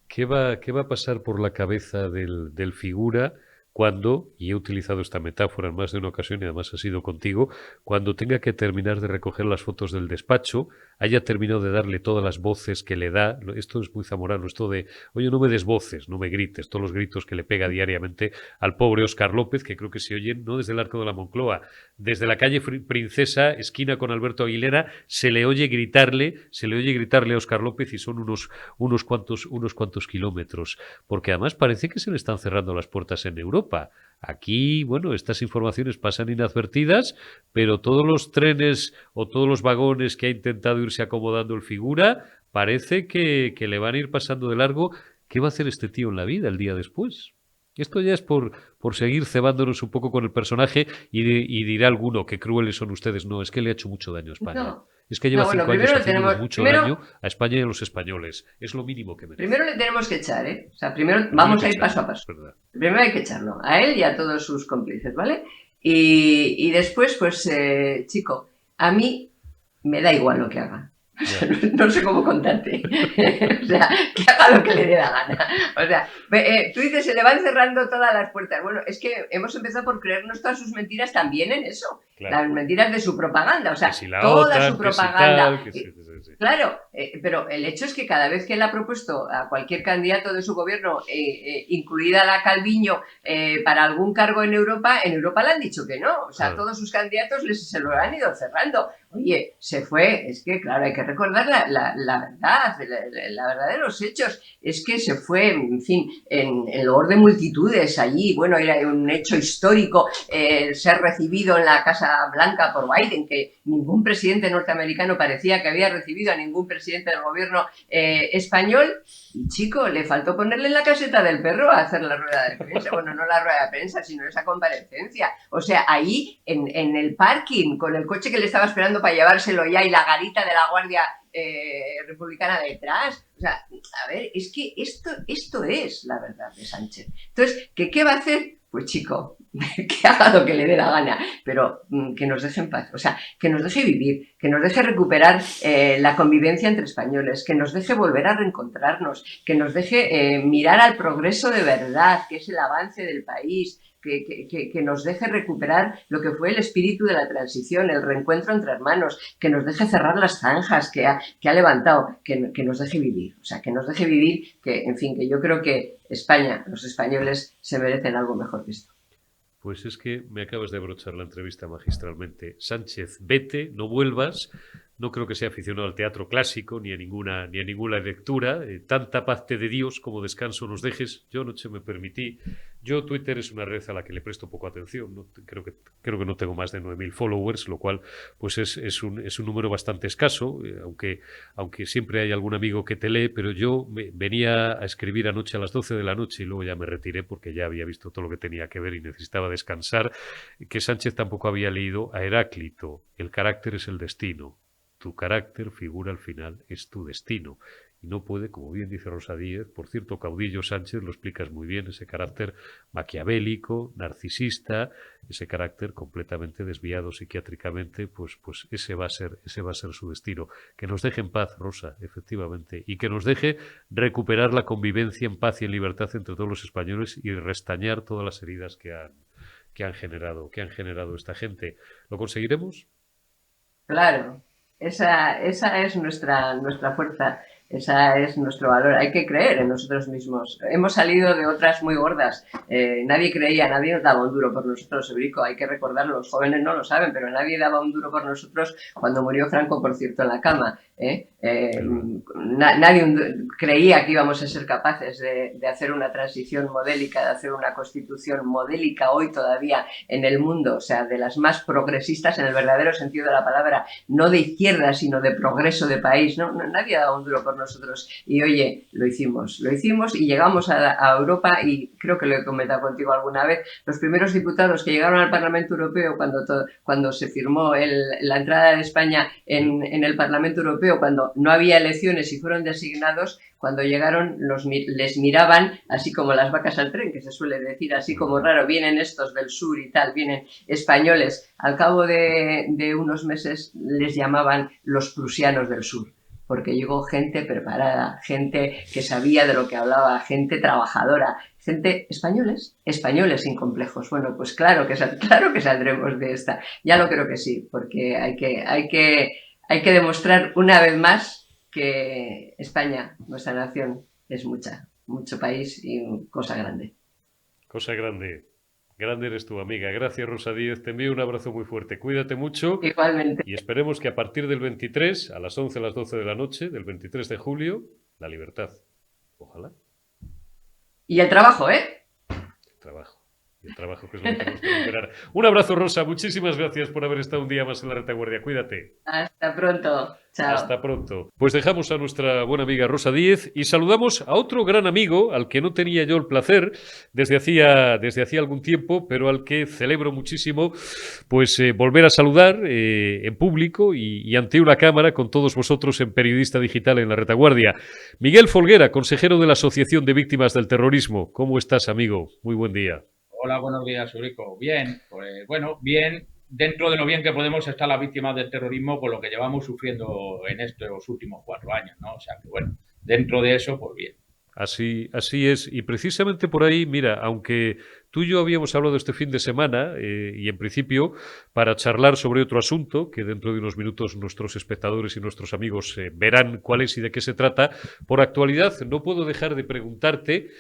¿Qué va a pasar por la cabeza del figura cuando, y he utilizado esta metáfora en más de una ocasión y además ha sido contigo, cuando tenga que terminar de recoger las fotos del despacho, haya terminado de darle todas las voces que le da? Esto es muy zamorano, esto de, oye, no me des voces, no me grites, todos los gritos que le pega diariamente al pobre Óscar López, que creo que se oyen no desde el Arco de la Moncloa, desde la calle Princesa, esquina con Alberto Aguilera, se le oye gritarle a Óscar López, y son unos cuantos kilómetros, porque además parece que se le están cerrando las puertas en Europa. Aquí, bueno, estas informaciones pasan inadvertidas, pero todos los trenes o todos los vagones que ha intentado irse acomodando el figura, parece que le van a ir pasando de largo. ¿Qué va a hacer este tío en la vida el día después? Esto ya es por seguir cebándonos un poco con el personaje y dirá alguno, qué crueles son ustedes. No, es que le ha hecho mucho daño a España. No. Es que lleva 5 años haciendo mucho daño a España y a los españoles. Es lo mínimo que merece. Primero le tenemos que echar, ¿eh? O sea, primero vamos a ir paso a paso. Primero hay que echarlo, a él y a todos sus cómplices, ¿vale? Y después, pues, chico, a mí me da igual lo que haga. O sea, no sé cómo contarte. O sea, que haga lo que le dé la gana. O sea, tú dices, se le van cerrando todas las puertas. Bueno, es que hemos empezado por creernos todas sus mentiras también en eso. Claro. Las mentiras de su propaganda. O sea, si toda OTAN, su propaganda. Sí. Claro, pero el hecho es que cada vez que él ha propuesto a cualquier candidato de su gobierno, incluida la Calviño, para algún cargo en Europa le han dicho que no. O sea, todos sus candidatos se lo han ido cerrando. Oye, se fue, es que claro, hay que recordar la verdad de los hechos. Es que se fue, en fin, en loor de multitudes allí. Bueno, era un hecho histórico ser recibido en la Casa Blanca por Biden, que ningún presidente norteamericano parecía que había recibido recibido a ningún presidente del gobierno español. Y chico, le faltó ponerle en la caseta del perro a hacer la rueda de prensa. Bueno, no la rueda de prensa, sino esa comparecencia. O sea, ahí en el parking, con el coche que le estaba esperando para llevárselo ya y la garita de la Guardia Republicana detrás. O sea, a ver, es que esto es la verdad de Sánchez. Entonces, ¿qué va a hacer? Pues chico, que haga lo que le dé la gana, pero que nos deje en paz, o sea, que nos deje vivir, que nos deje recuperar la convivencia entre españoles, que nos deje volver a reencontrarnos, que nos deje mirar al progreso de verdad, que es el avance del país, que nos deje recuperar lo que fue el espíritu de la transición, el reencuentro entre hermanos, que nos deje cerrar las zanjas que ha levantado, que nos deje vivir, o sea, que nos deje vivir, que, en fin, que yo creo que España, los españoles, se merecen algo mejor que esto. Pues es que me acabas de abrochar la entrevista magistralmente. Sánchez, vete, no vuelvas. No creo que sea aficionado al teatro clásico ni a ninguna lectura. Tanta paz te de Dios como descanso nos dejes. Yo anoche me permití. Twitter es una red a la que le presto poco atención. ¿No? Creo que no tengo más de 9.000 followers, lo cual pues es un número bastante escaso, aunque siempre hay algún amigo que te lee, pero yo venía a escribir anoche a las 12 de la noche y luego ya me retiré porque ya había visto todo lo que tenía que ver y necesitaba descansar, que Sánchez tampoco había leído a Heráclito. El carácter es el destino. Tu carácter figura al final, es tu destino. Y no puede, como bien dice Rosa Díez, por cierto, Caudillo Sánchez lo explicas muy bien, ese carácter maquiavélico, narcisista, ese carácter completamente desviado psiquiátricamente, pues ese va a ser su destino. Que nos deje en paz, Rosa, efectivamente, y que nos deje recuperar la convivencia en paz y en libertad entre todos los españoles y restañar todas las heridas que han generado esta gente. ¿Lo conseguiremos? Claro. Esa es nuestra fuerza, esa es nuestro valor. Hay que creer en nosotros mismos. Hemos salido de otras muy gordas. Nadie creía, nadie nos daba un duro por nosotros, Eurico. Hay que recordarlo, los jóvenes no lo saben, pero nadie daba un duro por nosotros cuando murió Franco, por cierto, en la cama. Nadie creía que íbamos a ser capaces de hacer una transición modélica, de hacer una constitución modélica hoy todavía en el mundo, o sea, de las más progresistas en el verdadero sentido de la palabra, no de izquierda, sino de progreso de país. Nadie ha dado un duro por nosotros. Y oye, lo hicimos y llegamos a Europa, y creo que lo he comentado contigo alguna vez, los primeros diputados que llegaron al Parlamento Europeo cuando se firmó la entrada de España en el Parlamento Europeo, cuando no había elecciones y fueron designados, cuando llegaron les miraban así como las vacas al tren, que se suele decir, así como raro, vienen estos del sur y tal, vienen españoles. Al cabo de unos meses les llamaban los prusianos del sur, porque llegó gente preparada, gente que sabía de lo que hablaba, gente trabajadora, gente españoles sin complejos. Bueno, pues claro que saldremos de esta. Ya lo creo que sí, porque hay que demostrar una vez más que España, nuestra nación, es mucho país y cosa grande. Cosa grande. Grande eres tu amiga. Gracias, Rosa Díez. Te envío un abrazo muy fuerte. Cuídate mucho. Igualmente. Y esperemos que a partir del 23, a las 11, a las 12 de la noche, del 23 de julio, la libertad. Ojalá. Y el trabajo, ¿eh? El trabajo, que es lo que tenemos que recuperar. Un abrazo, Rosa. Muchísimas gracias por haber estado un día más en la retaguardia. Cuídate. Hasta pronto. Chao. Hasta pronto. Pues dejamos a nuestra buena amiga Rosa Díez y saludamos a otro gran amigo al que no tenía yo el placer desde hacía algún tiempo, pero al que celebro muchísimo pues volver a saludar en público y ante una cámara con todos vosotros en Periodista Digital en la retaguardia. Miguel Folguera, consejero de la Asociación de Víctimas del Terrorismo. ¿Cómo estás, amigo? Muy buen día. Hola, buenos días, Eurico. Bien, pues bueno, bien. Dentro de lo bien que podemos estar las víctimas del terrorismo por lo que llevamos sufriendo en estos últimos 4 años, ¿no? O sea que bueno, dentro de eso, pues bien. Así es. Y precisamente por ahí, mira, aunque tú y yo habíamos hablado este fin de semana y en principio para charlar sobre otro asunto, que dentro de unos minutos nuestros espectadores y nuestros amigos verán cuál es y de qué se trata, por actualidad no puedo dejar de preguntarte...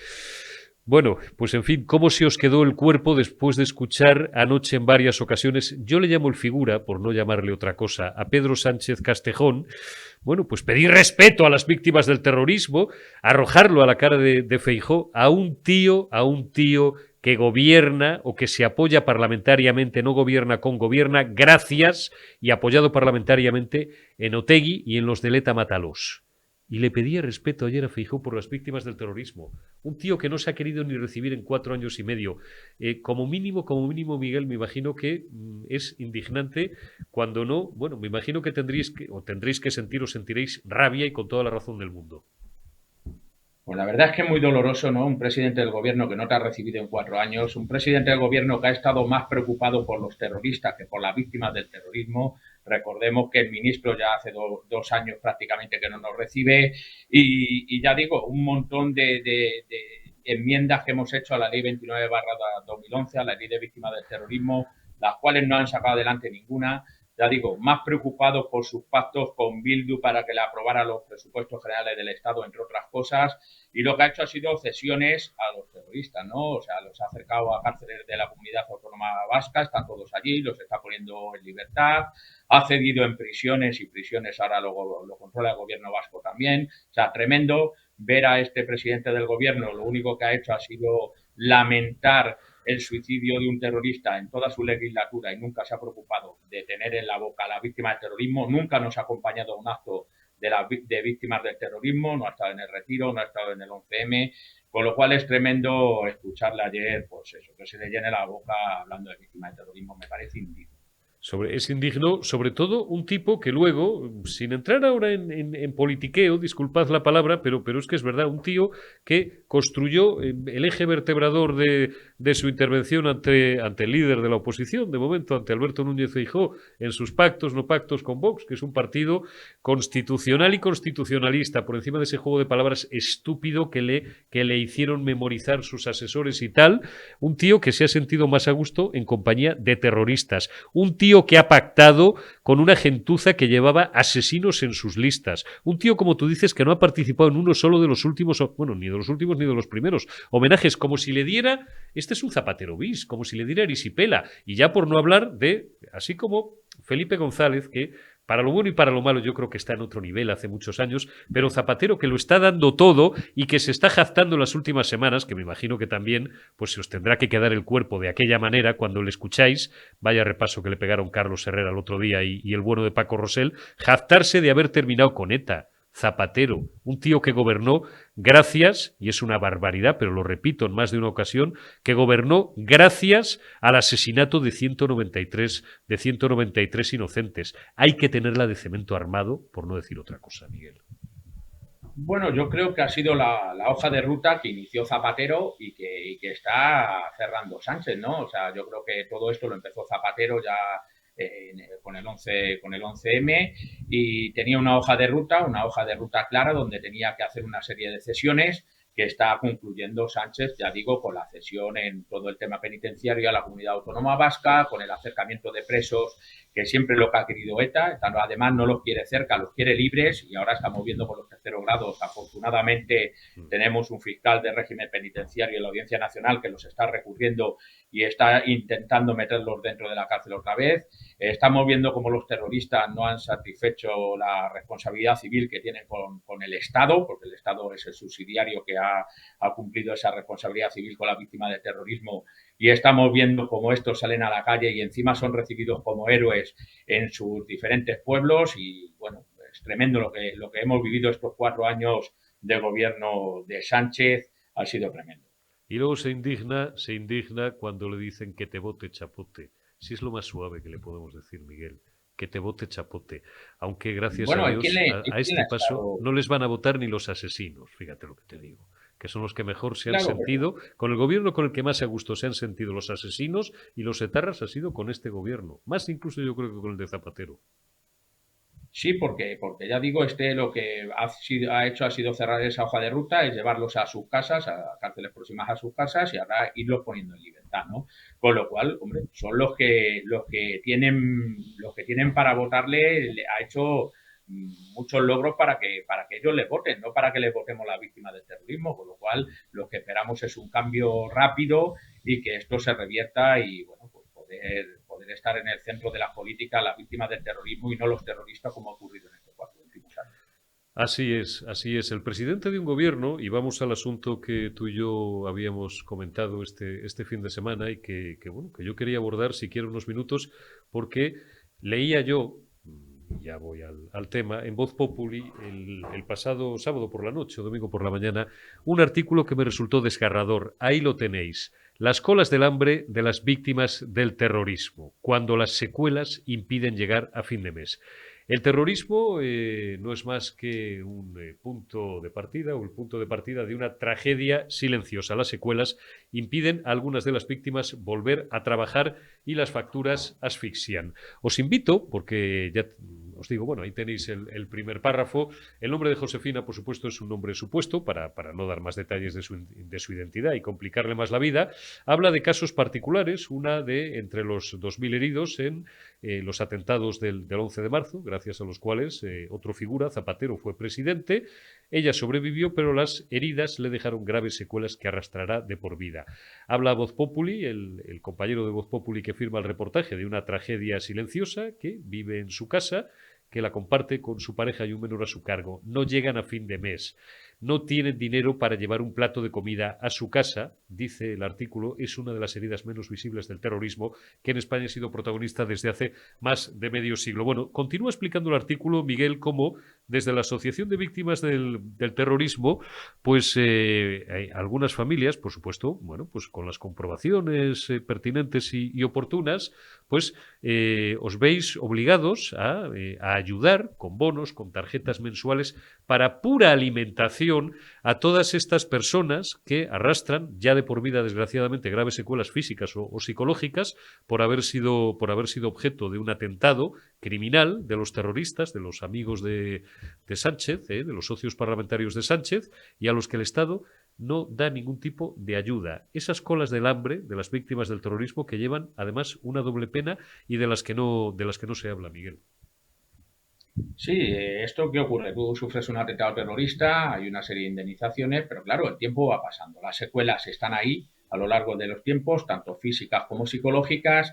Bueno, pues en fin, ¿cómo se os quedó el cuerpo después de escuchar anoche en varias ocasiones? Yo le llamo el figura, por no llamarle otra cosa, a Pedro Sánchez Castejón. Bueno, pues pedir respeto a las víctimas del terrorismo, arrojarlo a la cara de Feijóo, a un tío que gobierna o que se apoya parlamentariamente, no gobierna con gobierna, gracias y apoyado parlamentariamente en Otegi y en los de Leta Matalos. Y le pedía respeto ayer a Feijóo por las víctimas del terrorismo. Un tío que no se ha querido ni recibir en 4 años y medio. Como mínimo, Miguel, me imagino que es indignante. Cuando no, bueno, me imagino que tendréis que sentir o sentiréis rabia y con toda la razón del mundo. Pues la verdad es que es muy doloroso, ¿no? Un presidente del gobierno que no te ha recibido en 4 años, un presidente del gobierno que ha estado más preocupado por los terroristas que por las víctimas del terrorismo. Recordemos que el ministro ya hace 2 años prácticamente que no nos recibe y ya digo, un montón de enmiendas que hemos hecho a la ley 29/2011, a la ley de víctimas del terrorismo, las cuales no han sacado adelante ninguna. Ya digo, más preocupados por sus pactos con Bildu para que le aprobara los presupuestos generales del Estado, entre otras cosas, y lo que ha hecho ha sido cesiones a los terroristas, ¿no? O sea, los ha acercado a cárceles de la Comunidad Autónoma Vasca, están todos allí, los está poniendo en libertad, ha cedido en prisiones y prisiones ahora lo controla el gobierno vasco también. O sea, tremendo ver a este presidente del gobierno, lo único que ha hecho ha sido lamentar el suicidio de un terrorista en toda su legislatura y nunca se ha preocupado de tener en la boca a la víctima del terrorismo, nunca nos ha acompañado a un acto de víctimas del terrorismo, no ha estado en el retiro, no ha estado en el 11M, con lo cual es tremendo escucharle ayer, pues eso, que se le llene la boca hablando de víctimas del terrorismo, me parece indigno. Es indigno, sobre todo un tipo que luego, sin entrar ahora en politiqueo, disculpad la palabra, pero es que es verdad, un tío que construyó el eje vertebrador de su intervención ante el líder de la oposición, de momento, ante Alberto Núñez Feijóo, en sus pactos, no pactos con Vox, que es un partido constitucional y constitucionalista, por encima de ese juego de palabras estúpido que le hicieron memorizar sus asesores y tal, un tío que se ha sentido más a gusto en compañía de terroristas, un tío que ha pactado con una gentuza que llevaba asesinos en sus listas. Un tío, como tú dices, que no ha participado en uno solo de los últimos, bueno, ni de los últimos ni de los primeros homenajes, como si le diera, este es un Zapatero bis, como si le diera Erisipela. Y ya por no hablar de, así como Felipe González, que para lo bueno y para lo malo yo creo que está en otro nivel hace muchos años, pero Zapatero que lo está dando todo y que se está jactando en las últimas semanas, que me imagino que también pues se os tendrá que quedar el cuerpo de aquella manera cuando le escucháis, vaya repaso que le pegaron Carlos Herrera el otro día y el bueno de Paco Rosell, jactarse de haber terminado con ETA. Zapatero, un tío que gobernó gracias, y es una barbaridad, pero lo repito en más de una ocasión, que gobernó gracias al asesinato de 193 inocentes. Hay que tenerla de cemento armado, por no decir otra cosa, Miguel. Bueno, yo creo que ha sido la hoja de ruta que inició Zapatero y que está cerrando Sánchez, ¿no? O sea, yo creo que todo esto lo empezó Zapatero ya con el 11M y tenía una hoja de ruta clara donde tenía que hacer una serie de cesiones que está concluyendo Sánchez, ya digo, con la cesión en todo el tema penitenciario a la Comunidad Autónoma Vasca, con el acercamiento de presos, que siempre lo que ha querido ETA, además no los quiere cerca, los quiere libres y ahora estamos viendo con los terceros grados, afortunadamente tenemos un fiscal de régimen penitenciario en la Audiencia Nacional que los está recurriendo y está intentando meterlos dentro de la cárcel otra vez. Estamos viendo cómo los terroristas no han satisfecho la responsabilidad civil que tienen con el Estado, porque el Estado es el subsidiario que ha cumplido esa responsabilidad civil con la víctima del terrorismo, y estamos viendo cómo estos salen a la calle y encima son recibidos como héroes en sus diferentes pueblos y bueno, es tremendo lo que hemos vivido estos 4 años de gobierno de Sánchez, ha sido tremendo. Y luego se indigna cuando le dicen que te vote chapote. Si es lo más suave que le podemos decir, Miguel, que te vote chapote. Aunque gracias a Dios a este paso no les van a votar ni los asesinos, fíjate lo que te digo, que son los que mejor se han sentido, con el gobierno con el que más a gusto se han sentido los asesinos y los etarras ha sido con este gobierno, más incluso yo creo que con el de Zapatero. Sí, porque ya digo, lo que ha hecho ha sido cerrar esa hoja de ruta, es llevarlos a sus casas, a cárceles próximas a sus casas y ahora irlos poniendo en libertad, ¿no? Con lo cual, hombre, son los que tienen para votarle, le ha hecho muchos logros para que ellos les voten, no para que les votemos las víctimas del terrorismo, con lo cual lo que esperamos es un cambio rápido y que esto se revierta y bueno, pues poder estar en el centro de la política las víctimas del terrorismo y no los terroristas como ha ocurrido en estos 4 últimos años. Así es, así es. El presidente de un gobierno, y vamos al asunto que tú y yo habíamos comentado este fin de semana y bueno, que yo quería abordar si quiero unos minutos, porque leía yo, ya voy al tema, en Voz Populi el pasado sábado por la noche o domingo por la mañana, un artículo que me resultó desgarrador. Ahí lo tenéis. Las colas del hambre de las víctimas del terrorismo, cuando las secuelas impiden llegar a fin de mes. El terrorismo no es más que un punto de partida o el punto de partida de una tragedia silenciosa. Las secuelas impiden a algunas de las víctimas volver a trabajar y las facturas asfixian. Os invito, porque ya os digo, bueno, ahí tenéis el primer párrafo. El nombre de Josefina, por supuesto, es un nombre supuesto para no dar más detalles de su identidad y complicarle más la vida. Habla de casos particulares, una de entre los 2.000 heridos en los atentados del 11 de marzo, gracias a los cuales otro figura, Zapatero, fue presidente. Ella sobrevivió, pero las heridas le dejaron graves secuelas que arrastrará de por vida. Habla Voz Populi, el compañero de Voz Populi que firma el reportaje de una tragedia silenciosa que vive en su casa, que la comparte con su pareja y un menor a su cargo. No llegan a fin de mes. No tienen dinero para llevar un plato de comida a su casa, dice el artículo, es una de las heridas menos visibles del terrorismo que en España ha sido protagonista desde hace más de medio siglo. Bueno, continúa explicando el artículo, Miguel, cómo desde la Asociación de Víctimas del Terrorismo, pues hay algunas familias, por supuesto, bueno, pues con las comprobaciones pertinentes y oportunas, pues os veis obligados a ayudar con bonos, con tarjetas mensuales para pura alimentación a todas estas personas que arrastran ya de por vida, desgraciadamente, graves secuelas físicas o psicológicas por haber sido objeto de un atentado criminal de los terroristas, de los amigos de Sánchez, de los socios parlamentarios de Sánchez, y a los que el Estado no da ningún tipo de ayuda. Esas colas del hambre de las víctimas del terrorismo que llevan, además, una doble pena y de las que no se habla, Miguel. Sí, ¿esto qué ocurre? Tú sufres un atentado terrorista, hay una serie de indemnizaciones, pero claro, el tiempo va pasando. Las secuelas están ahí a lo largo de los tiempos, tanto físicas como psicológicas.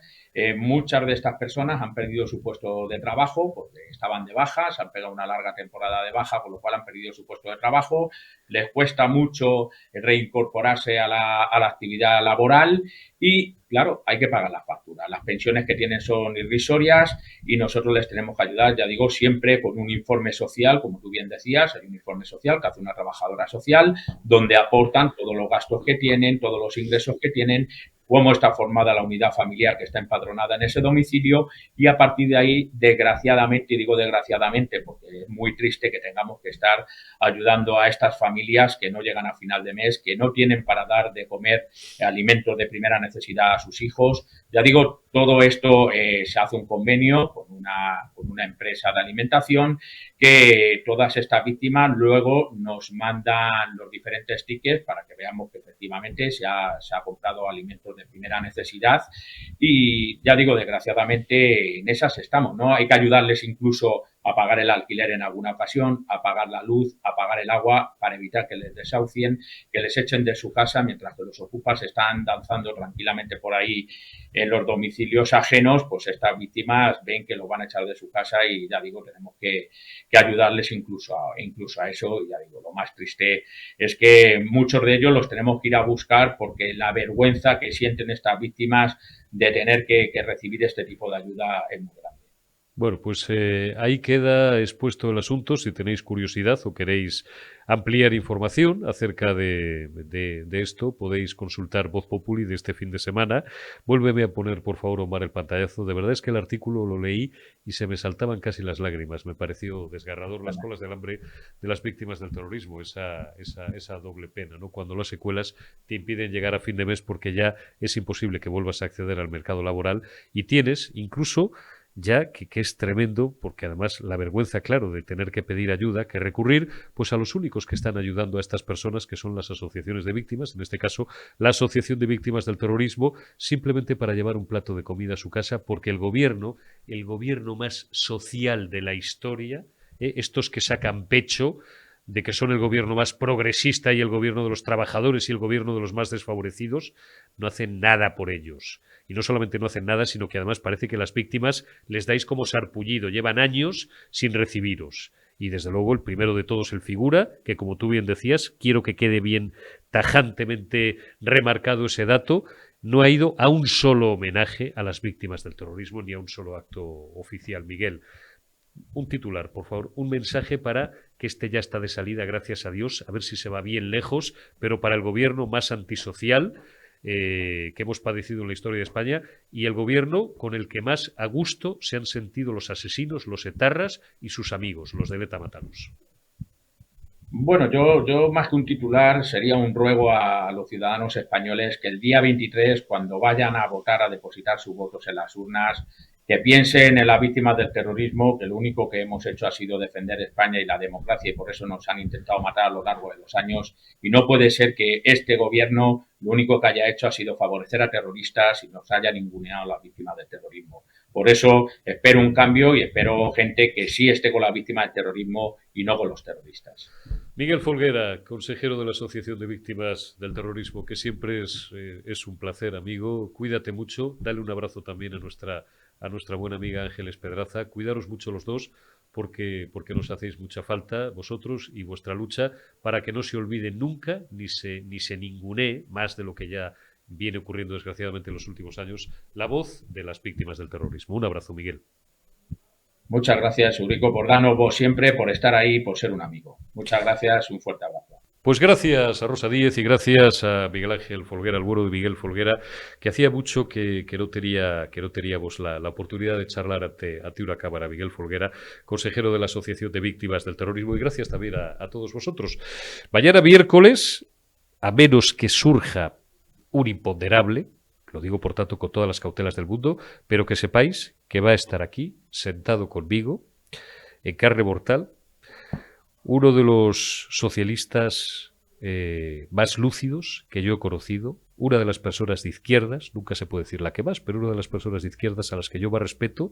Muchas de estas personas han perdido su puesto de trabajo porque estaban de baja, se han pegado una larga temporada de baja, con lo cual han perdido su puesto de trabajo. Les cuesta mucho reincorporarse a la actividad laboral y, claro, hay que pagar las facturas. Las pensiones que tienen son irrisorias y nosotros les tenemos que ayudar, ya digo, siempre con un informe social, como tú bien decías, hay un informe social que hace una trabajadora social, donde aportan todos los gastos que tienen, todos los ingresos que tienen, cómo está formada la unidad familiar que está empadronada en ese domicilio y a partir de ahí, desgraciadamente, y digo desgraciadamente porque es muy triste que tengamos que estar ayudando a estas familias que no llegan a final de mes, que no tienen para dar de comer alimentos de primera necesidad a sus hijos. Ya digo, todo esto se hace un convenio con una empresa de alimentación que todas estas víctimas luego nos mandan los diferentes tickets para que veamos que efectivamente se ha comprado alimentos de primera necesidad y ya digo, desgraciadamente en esas estamos, ¿no? Hay que ayudarles incluso a pagar el alquiler en alguna ocasión, a pagar la luz, a pagar el agua para evitar que les desahucien, que les echen de su casa mientras que los ocupas están danzando tranquilamente por ahí en los domicilios ajenos, pues estas víctimas ven que los van a echar de su casa y ya digo, tenemos que ayudarles incluso a eso y ya digo, lo más triste es que muchos de ellos los tenemos que ir a buscar porque la vergüenza que sienten estas víctimas de tener que recibir este tipo de ayuda es muy grande. Bueno, pues ahí queda expuesto el asunto. Si tenéis curiosidad o queréis ampliar información acerca de esto, podéis consultar Voz Populi de este fin de semana. Vuélveme a poner, por favor, Omar, el pantallazo. De verdad es que el artículo lo leí y se me saltaban casi las lágrimas. Me pareció desgarrador las colas del hambre de las víctimas del terrorismo, esa doble pena, ¿no? Cuando las secuelas te impiden llegar a fin de mes porque ya es imposible que vuelvas a acceder al mercado laboral y tienes incluso ya que es tremendo, porque además la vergüenza, claro, de tener que pedir ayuda, que recurrir pues a los únicos que están ayudando a estas personas, que son las asociaciones de víctimas, en este caso la Asociación de Víctimas del Terrorismo, simplemente para llevar un plato de comida a su casa, porque el gobierno más social de la historia, estos que sacan pecho de que son el gobierno más progresista y el gobierno de los trabajadores y el gobierno de los más desfavorecidos, no hacen nada por ellos. Y no solamente no hacen nada, sino que además parece que las víctimas les dais como sarpullido, llevan años sin recibiros. y desde luego el primero de todos el figura, que como tú bien decías, quiero que quede bien tajantemente remarcado ese dato, no ha ido a un solo homenaje a las víctimas del terrorismo ni a un solo acto oficial. Miguel, un titular, por favor, un mensaje para que este ya está de salida, gracias a Dios, a ver si se va bien lejos, pero para el gobierno más antisocial que hemos padecido en la historia de España y el gobierno con el que más a gusto se han sentido los asesinos, los etarras y sus amigos, los de ETA Matanos. Bueno, yo más que un titular sería un ruego a los ciudadanos españoles que el día 23, cuando vayan a votar, a depositar sus votos en las urnas, que piensen en las víctimas del terrorismo, que lo único que hemos hecho ha sido defender España y la democracia y por eso nos han intentado matar a lo largo de los años. Y no puede ser que este gobierno lo único que haya hecho ha sido favorecer a terroristas y nos haya ninguneado a las víctimas del terrorismo. Por eso espero un cambio y espero gente que sí esté con las víctimas del terrorismo y no con los terroristas. Miguel Folguera, consejero de la Asociación de Víctimas del Terrorismo, que siempre es un placer, amigo. Cuídate mucho. Dale un abrazo también a nuestra buena amiga Ángeles Pedraza. Cuidaros mucho los dos porque nos hacéis mucha falta, vosotros y vuestra lucha, para que no se olvide nunca ni se ningunee, más de lo que ya viene ocurriendo desgraciadamente en los últimos años, la voz de las víctimas del terrorismo. Un abrazo, Miguel. Muchas gracias, Eurico, por darnos vos siempre, por estar ahí, por ser un amigo. Muchas gracias, un fuerte abrazo. Pues gracias a Rosa Díez y gracias a Miguel Ángel Folguera, al bueno de Miguel Folguera, que hacía mucho que no teníamos la oportunidad de charlar ante una cámara. Miguel Folguera, consejero de la Asociación de Víctimas del Terrorismo, y gracias también a todos vosotros. Mañana miércoles, a menos que surja un imponderable, lo digo por tanto con todas las cautelas del mundo, pero que sepáis que va a estar aquí, sentado conmigo, en carne mortal, uno de los socialistas más lúcidos que yo he conocido, una de las personas de izquierdas, nunca se puede decir la que más, pero una de las personas de izquierdas a las que yo más respeto,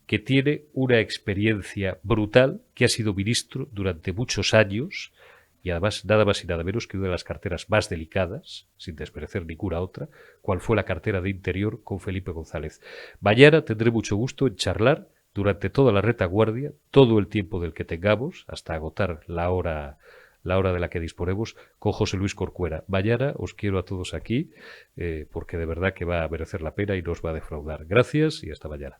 que tiene una experiencia brutal, que ha sido ministro durante muchos años, y además nada más y nada menos que una de las carteras más delicadas, sin desmerecer ninguna otra, cual fue la cartera de Interior con Felipe González. Mañana tendré mucho gusto en charlar durante toda la retaguardia, todo el tiempo del que tengamos, hasta agotar la hora de la que disponemos, con José Luis Corcuera. Mañana os quiero a todos aquí, porque de verdad que va a merecer la pena y no os va a defraudar. Gracias y hasta mañana.